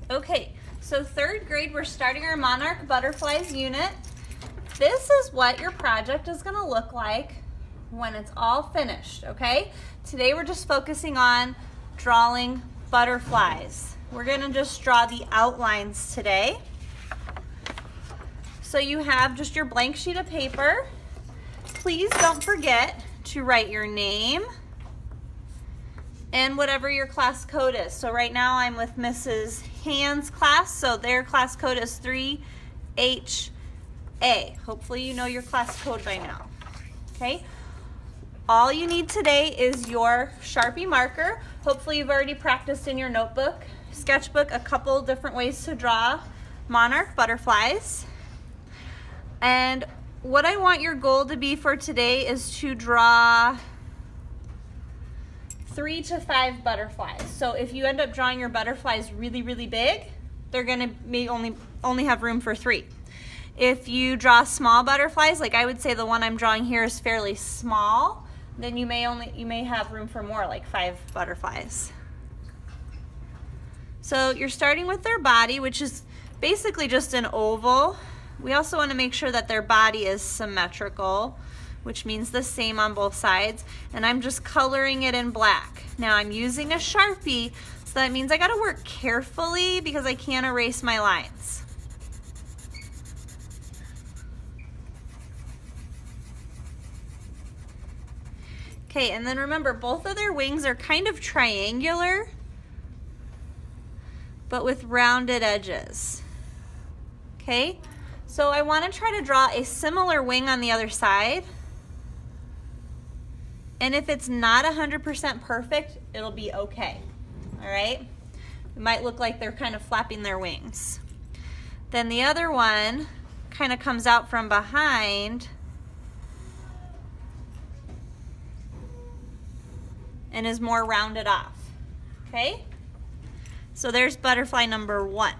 Okay, so third grade, we're starting our monarch butterflies unit. This is what your project is going to look like when it's all finished, okay? Today we're just focusing on drawing butterflies. We're going to just draw the outlines today. So you have just your blank sheet of paper. Please don't forget to write your name and whatever your class code is. So right now I'm with Mrs. Hand's class, so their class code is 3HA. Hopefully you know your class code by now. Okay? All you need today is your Sharpie marker. Hopefully you've already practiced in your notebook, sketchbook, a couple different ways to draw monarch butterflies. And what I want your goal to be for today is to draw 3 to 5 butterflies. So if you end up drawing your butterflies really, really big, they're gonna may only have room for 3. If you draw small butterflies, like I would say the one I'm drawing here is fairly small, then you may have room for more, like 5 butterflies. So you're starting with their body, which is basically just an oval. We also want to make sure that their body is symmetrical, which means the same on both sides, and I'm just coloring it in black. Now I'm using a Sharpie, so that means I gotta work carefully because I can't erase my lines. Okay, and then remember, both of their wings are kind of triangular, but with rounded edges. Okay, so I want to try to draw a similar wing on the other side. And if it's not 100% perfect, it'll be okay, all right? It might look like they're kind of flapping their wings. Then the other one kind of comes out from behind and is more rounded off, okay? So there's butterfly number 1.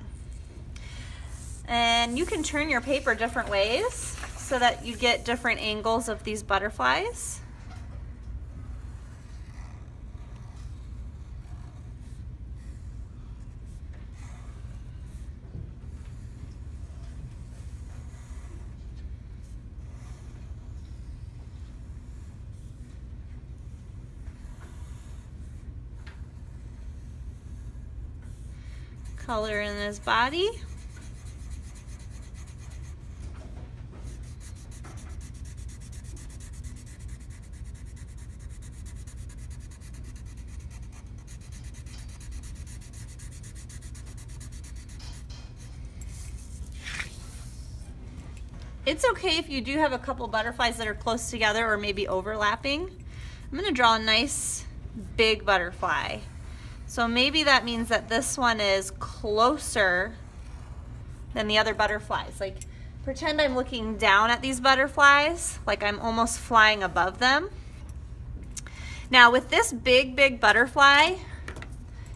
And you can turn your paper different ways so that you get different angles of these butterflies. Color in his body. It's okay if you do have a couple butterflies that are close together or maybe overlapping. I'm going to draw a nice big butterfly. So maybe that means that this one is closer than the other butterflies. Like, pretend I'm looking down at these butterflies, like I'm almost flying above them. Now with this big butterfly,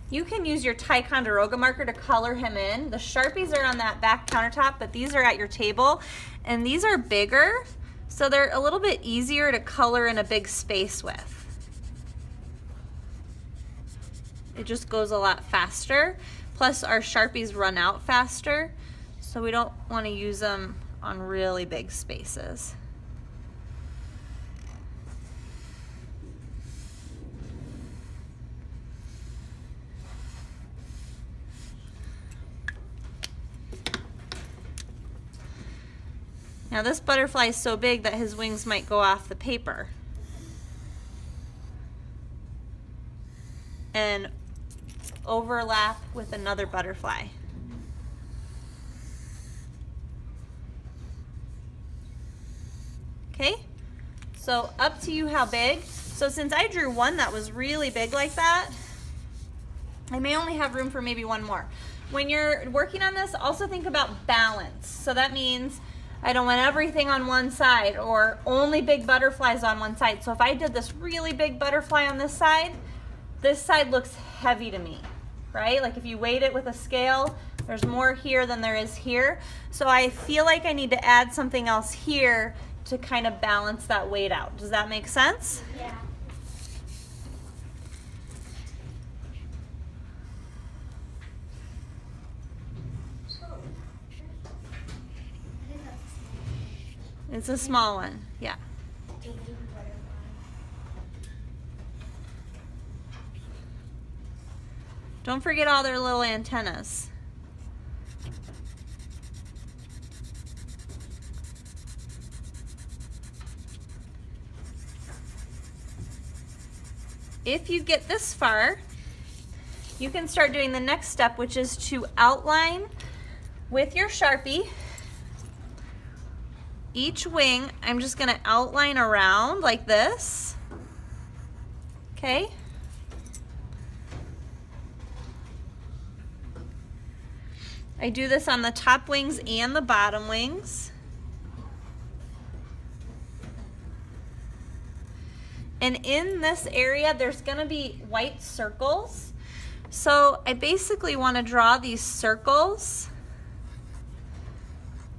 you can use your Ticonderoga marker to color him in. The Sharpies are on that back countertop, but these are at your table, and these are bigger, so they're a little bit easier to color in a big space with. It just goes a lot faster. Plus our Sharpies run out faster, so we don't want to use them on really big spaces. Now this butterfly is so big that his wings might go off the paper and overlap with another butterfly. Okay, so up to you how big. So since I drew one that was really big like that, I may only have room for maybe one more. When you're working on this, also think about balance. So that means I don't want everything on one side or only big butterflies on one side. So if I did this really big butterfly on this side looks heavy to me, right? Like if you weighed it with a scale, there's more here than there is here. So I feel like I need to add something else here to kind of balance that weight out. Does that make sense? Yeah. It's a small one, yeah. Don't forget all their little antennas. If you get this far, you can start doing the next step, which is to outline with your Sharpie. Each wing, I'm just gonna outline around like this, okay? I do this on the top wings and the bottom wings. And in this area, there's gonna be white circles. So I basically wanna draw these circles.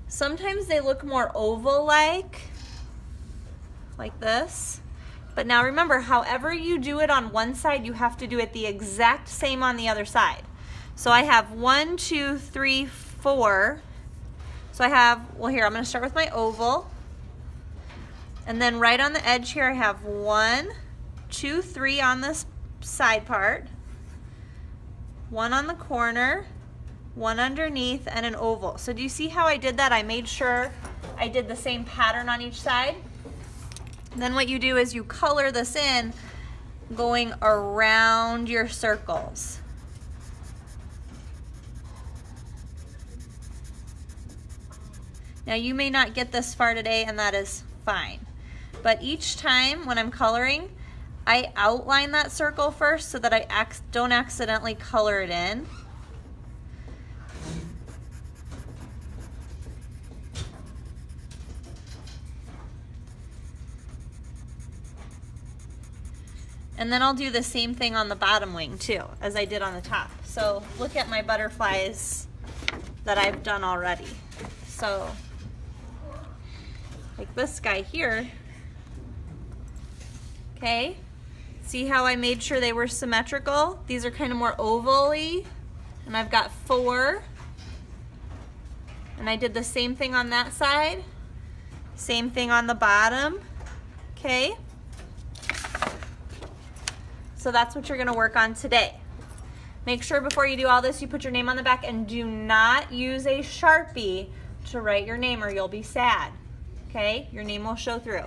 Sometimes they look more oval-like, like this. But now remember, however you do it on one side, you have to do it the exact same on the other side. So I have 1, 2, 3, 4. So I have, well here, I'm gonna start with my oval. And then right on the edge here, I have 1, 2, 3 on this side part, 1 on the corner, 1 underneath, and an oval. So do you see how I did that? I made sure I did the same pattern on each side. And then what you do is you color this in going around your circles. Now you may not get this far today, and that is fine. But each time when I'm coloring, I outline that circle first so that I don't accidentally color it in. And then I'll do the same thing on the bottom wing too, as I did on the top. So look at my butterflies that I've done already. So like this guy here, okay? See how I made sure they were symmetrical? These are kind of more oval-y, and I've got 4. And I did the same thing on that side, same thing on the bottom, okay? So that's what you're gonna work on today. Make sure before you do all this, you put your name on the back, and do not use a Sharpie to write your name or you'll be sad, okay? Your name will show through.